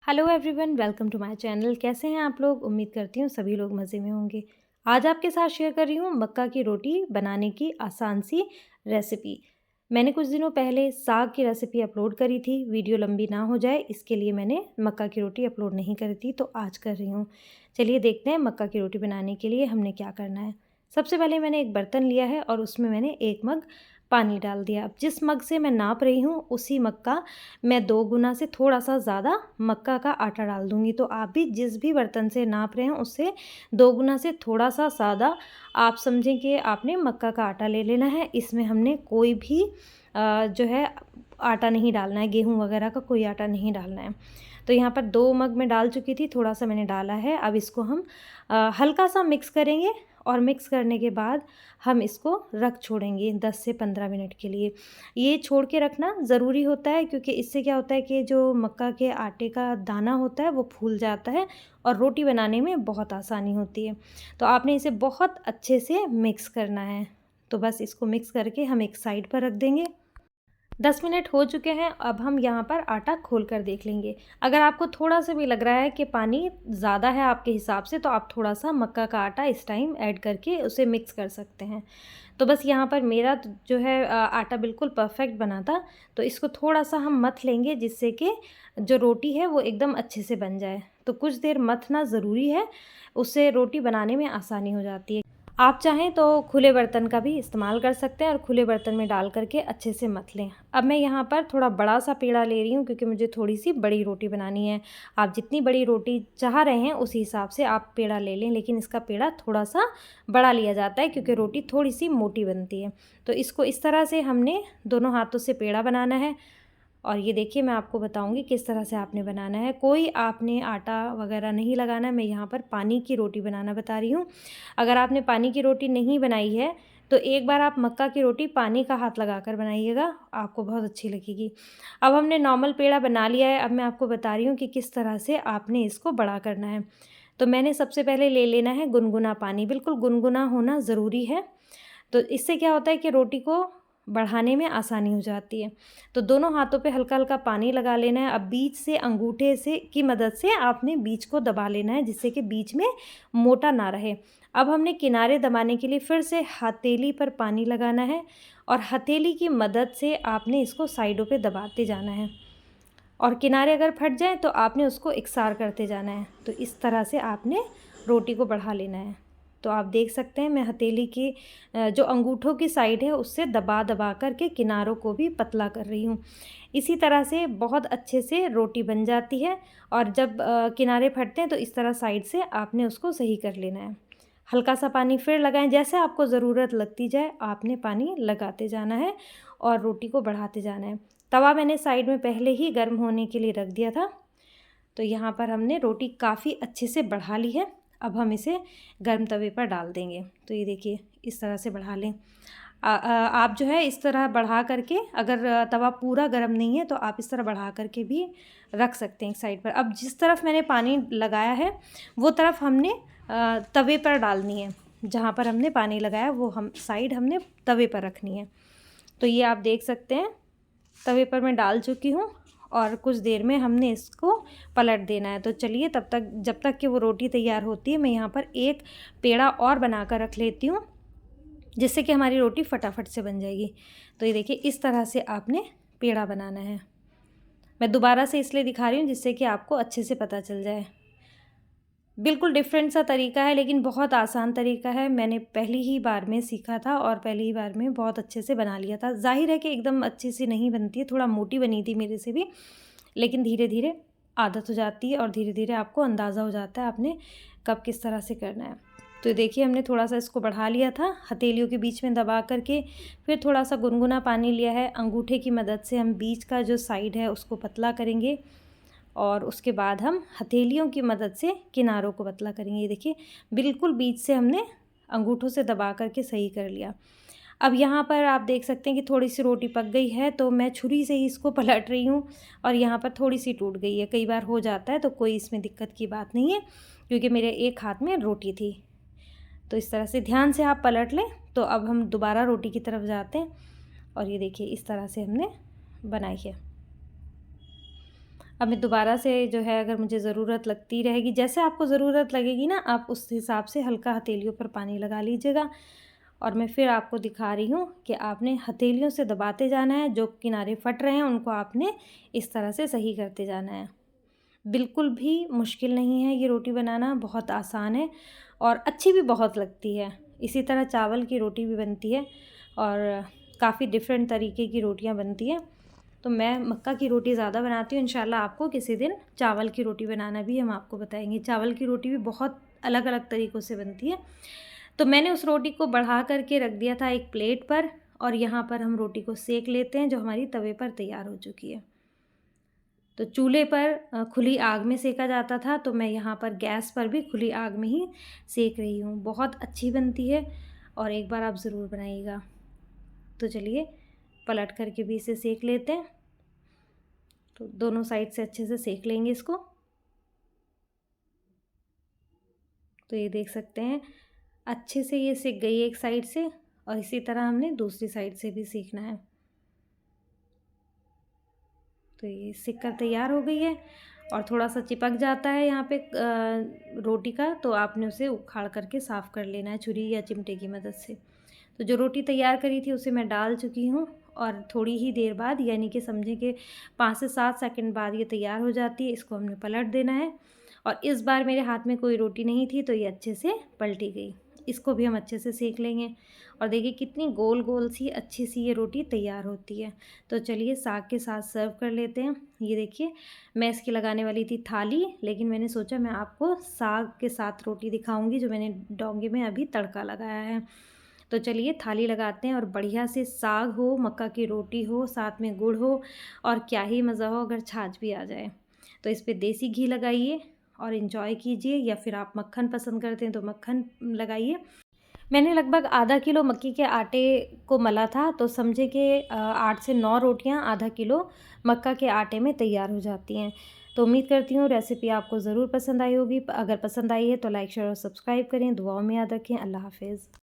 Hello everyone, welcome to my channel. कैसे हैं आप लोग? उम्मीद करती हूँ सभी लोग मज़े में होंगे। आज आपके साथ शेयर कर रही हूँ मक्का की रोटी बनाने की आसान सी रेसिपी। मैंने कुछ दिनों पहले साग की रेसिपी अपलोड करी थी। वीडियो लंबी ना हो जाए इसके लिए मैंने मक्का की रोटी अपलोड नहीं करी थी, तो आज कर रही हूँ। चलिए देखते हैं मक्का की रोटी बनाने के लिए हमने क्या करना है। सबसे पहले मैंने एक बर्तन लिया है और उसमें मैंने 1 मग पानी डाल दिया। अब जिस मग से मैं नाप रही हूँ उसी मग का मैं 2 गुना से थोड़ा-सा ज़्यादा मक्का का आटा डाल दूँगी। तो आप भी जिस भी बर्तन से नाप रहे हैं उससे 2 गुना से थोड़ा-सा ज़्यादा आप समझें कि आपने मक्का का आटा ले लेना है। इसमें हमने कोई भी जो है आटा नहीं डालना है, गेहूँ वगैरह का कोई आटा नहीं डालना है। तो यहाँ पर 2 मग मैं डाल चुकी थी, थोड़ा-सा मैंने डाला है। अब इसको हम हल्का-सा मिक्स करेंगे और मिक्स करने के बाद हम इसको रख छोड़ेंगे 10 से 15 मिनट के लिए। ये छोड़ के रखना ज़रूरी होता है क्योंकि इससे क्या होता है कि जो मक्का के आटे का दाना होता है वो फूल जाता है और रोटी बनाने में बहुत आसानी होती है। तो आपने इसे बहुत अच्छे से मिक्स करना है। तो बस इसको मिक्स करके हम एक साइड पर रख देंगे। 10 मिनट हो चुके हैं। अब हम यहाँ पर आटा खोल कर देख लेंगे। अगर आपको थोड़ा-सा भी लग रहा है कि पानी ज़्यादा है आपके हिसाब से, तो आप थोड़ा-सा मक्का का आटा इस टाइम ऐड करके उसे मिक्स कर सकते हैं। तो बस यहाँ पर मेरा जो है आटा बिल्कुल परफ़ेक्ट बना था, तो इसको थोड़ा-सा हम मथ लेंगे जिससे कि जो रोटी है वो एकदम अच्छे से बन जाए। तो कुछ देर मथना ज़रूरी है, उससे रोटी बनाने में आसानी हो जाती है। आप चाहें तो खुले बर्तन का भी इस्तेमाल कर सकते हैं और खुले बर्तन में डाल करके अच्छे से मथ लें। अब मैं यहाँ पर थोड़ा बड़ा सा पेड़ा ले रही हूँ क्योंकि मुझे थोड़ी-सी बड़ी रोटी बनानी है। आप जितनी बड़ी रोटी चाह रहे हैं उसी हिसाब से आप पेड़ा ले लें, लेकिन इसका पेड़ा थोड़ा-सा बड़ा लिया जाता है क्योंकि रोटी थोड़ी-सी मोटी बनती है। तो इसको इस तरह से हमने दोनों हाथों से पेड़ा बनाना है। और ये देखिए मैं आपको बताऊँगी किस तरह से आपने बनाना है। कोई आपने आटा वग़ैरह नहीं लगाना है, मैं यहाँ पर पानी की रोटी बनाना बता रही हूँ। अगर आपने पानी की रोटी नहीं बनाई है, तो एक बार आप मक्का की रोटी पानी का हाथ लगाकर बनाइएगा, आपको बहुत अच्छी लगेगी। अब हमने नॉर्मल पेड़ा बना लिया है, अब मैं आपको बता रही हूँ कि किस तरह से आपने इसको बड़ा करना है। तो मैंने सबसे पहले ले लेना है गुनगुना पानी, बिल्कुल गुनगुना होना ज़रूरी है। तो इससे क्या होता है कि रोटी को बढ़ाने में आसानी हो जाती है। तो दोनों हाथों पे हल्का-हल्का पानी लगा लेना है। अब बीच से अंगूठे से की मदद से आपने बीच को दबा लेना है जिससे कि बीच में मोटा ना रहे। अब हमने किनारे दबाने के लिए फिर से हथेली पर पानी लगाना है और हथेली की मदद से आपने इसको साइडों पे दबाते जाना है। और किनारे अगर फट जाएँ तो आपने उसको इकसार करते जाना है। तो इस तरह से आपने रोटी को बढ़ा लेना है। तो आप देख सकते हैं मैं हथेली की जो अंगूठों की साइड है उससे दबा-दबा कर के किनारों को भी पतला कर रही हूँ। इसी तरह से बहुत अच्छे से रोटी बन जाती है और जब किनारे फटते हैं तो इस तरह साइड से आपने उसको सही कर लेना है। हल्का-सा पानी फिर लगाएँ, जैसे आपको ज़रूरत लगती जाए आपने पानी लगाते जाना है और रोटी को बढ़ाते जाना है। तवा मैंने साइड में पहले ही गर्म होने के लिए रख दिया था। तो यहाँ पर हमने रोटी काफ़ी अच्छे से बढ़ा ली है। अब हम इसे गर्म तवे पर डाल देंगे। तो ये देखिए इस तरह से बढ़ा लें। आप जो है इस तरह बढ़ा करके, अगर तवा पूरा गर्म नहीं है तो आप इस तरह बढ़ा करके भी रख सकते हैं एक साइड पर। अब जिस तरफ मैंने पानी लगाया है वो तरफ हमने तवे पर डालनी है। जहाँ पर हमने पानी लगाया वो हम साइड हमने तवे पर रखनी है। तो ये आप देख सकते हैं तवे पर मैं डाल चुकी हूँ और कुछ देर में हमने इसको पलट देना है। तो चलिए तब तक, जब तक कि वो रोटी तैयार होती है, मैं यहाँ पर एक पेड़ा और बनाकर रख लेती हूँ जिससे कि हमारी रोटी फटाफट से बन जाएगी। तो ये देखिए इस तरह से आपने पेड़ा बनाना है। मैं दोबारा से इसलिए दिखा रही हूँ जिससे कि आपको अच्छे से पता चल जाए। बिल्कुल डिफरेंट सा तरीका है लेकिन बहुत आसान तरीका है। मैंने पहली ही बार में सीखा था और पहली ही बार में बहुत अच्छे से बना लिया था। ज़ाहिर है कि एकदम अच्छी सी नहीं बनती है, थोड़ा मोटी बनी थी मेरे से भी, लेकिन धीरे-धीरे आदत हो जाती है और धीरे-धीरे आपको अंदाज़ा हो जाता है आपने कब किस तरह से करना है। तो देखिए हमने थोड़ा-सा इसको बढ़ा लिया था हथेलियों के बीच में दबा कर के, फिर थोड़ा-सा गुनगुना पानी लिया है। अंगूठे की मदद से हम बीच का जो साइड है उसको पतला करेंगे और उसके बाद हम हथेलियों की मदद से किनारों को पतला करेंगे। ये देखिए बिल्कुल बीच से हमने अंगूठों से दबा करके सही कर लिया। अब यहाँ पर आप देख सकते हैं कि थोड़ी-सी रोटी पक गई है, तो मैं छुरी से ही इसको पलट रही हूँ और यहाँ पर थोड़ी-सी टूट गई है। कई बार हो जाता है तो कोई इसमें दिक्कत की बात नहीं है क्योंकि मेरे एक हाथ में रोटी थी। तो इस तरह से ध्यान से आप पलट लें। तो अब हम दोबारा रोटी की तरफ जाते हैं और ये देखिए इस तरह से हमने बनाई है। अब मैं दोबारा से जो है अगर मुझे ज़रूरत लगती रहेगी, जैसे आपको ज़रूरत लगेगी ना, आप उस हिसाब से हल्का हथेलियों पर पानी लगा लीजिएगा। और मैं फिर आपको दिखा रही हूँ कि आपने हथेलियों से दबाते जाना है, जो किनारे फट रहे हैं उनको आपने इस तरह से सही करते जाना है। बिल्कुल भी मुश्किल नहीं है ये रोटी बनाना, बहुत आसान है और अच्छी भी बहुत लगती है। इसी तरह चावल की रोटी भी बनती है और काफ़ी डिफरेंट तरीके की रोटियां बनती हैं। तो मैं मक्का की रोटी ज़्यादा बनाती हूँ। इंशाल्लाह आपको किसी दिन चावल की रोटी बनाना भी हम आपको बताएंगे। चावल की रोटी भी बहुत अलग अलग तरीक़ों से बनती है। तो मैंने उस रोटी को बढ़ा करके रख दिया था एक प्लेट पर और यहाँ पर हम रोटी को सेक लेते हैं, जो हमारी तवे पर तैयार हो चुकी है। तो चूल्हे पर खुली आग में सेका जाता था, तो मैं यहाँ पर गैस पर भी खुली आग में ही सेक रही हूँ। बहुत अच्छी बनती है और एक बार आप ज़रूर बनाइएगा। तो चलिए पलट करके भी इसे सेक लेते हैं। तो दोनों साइड से अच्छे से सेक लेंगे इसको। तो ये देख सकते हैं अच्छे से ये सिक गई एक साइड से और इसी तरह हमने दूसरी साइड से भी सीखना है। तो ये सिक कर तैयार हो गई है और थोड़ा सा चिपक जाता है यहाँ पे रोटी का, तो आपने उसे उखाड़ करके साफ़ कर लेना है छुरी या चिमटे की मदद से। तो जो रोटी तैयार करी थी उसे मैं डाल चुकी हूँ और थोड़ी ही देर बाद, यानी कि समझें कि 5 से 7 सेकंड बाद ये तैयार हो जाती है। इसको हमने पलट देना है और इस बार मेरे हाथ में कोई रोटी नहीं थी, तो ये अच्छे से पलटी गई। इसको भी हम अच्छे से सेक लेंगे और देखिए कितनी गोल गोल सी अच्छी सी ये रोटी तैयार होती है। तो चलिए साग के साथ सर्व कर लेते हैं। ये देखिए मैं इसकी लगाने वाली थी थाली, लेकिन मैंने सोचा मैं आपको साग के साथ रोटी दिखाऊंगी, जो मैंने डोंगे में अभी तड़का लगाया है। तो चलिए थाली लगाते हैं और बढ़िया से साग हो, मक्का की रोटी हो, साथ में गुड़ हो और क्या ही मज़ा हो अगर छाछ भी आ जाए। तो इस पे देसी घी लगाइए और एंजॉय कीजिए, या फिर आप मक्खन पसंद करते हैं तो मक्खन लगाइए। मैंने लगभग आधा किलो मक्की के आटे को मला था, तो समझे कि 8 से 9 रोटियां आधा किलो मक्का के आटे में तैयार हो जाती हैं। तो उम्मीद करती हूँ रेसिपी आपको ज़रूर पसंद आई होगी। अगर पसंद आई है तो लाइक शेयर और सब्सक्राइब करें। दुआओं में याद रखें। अल्लाह हाफ़िज़।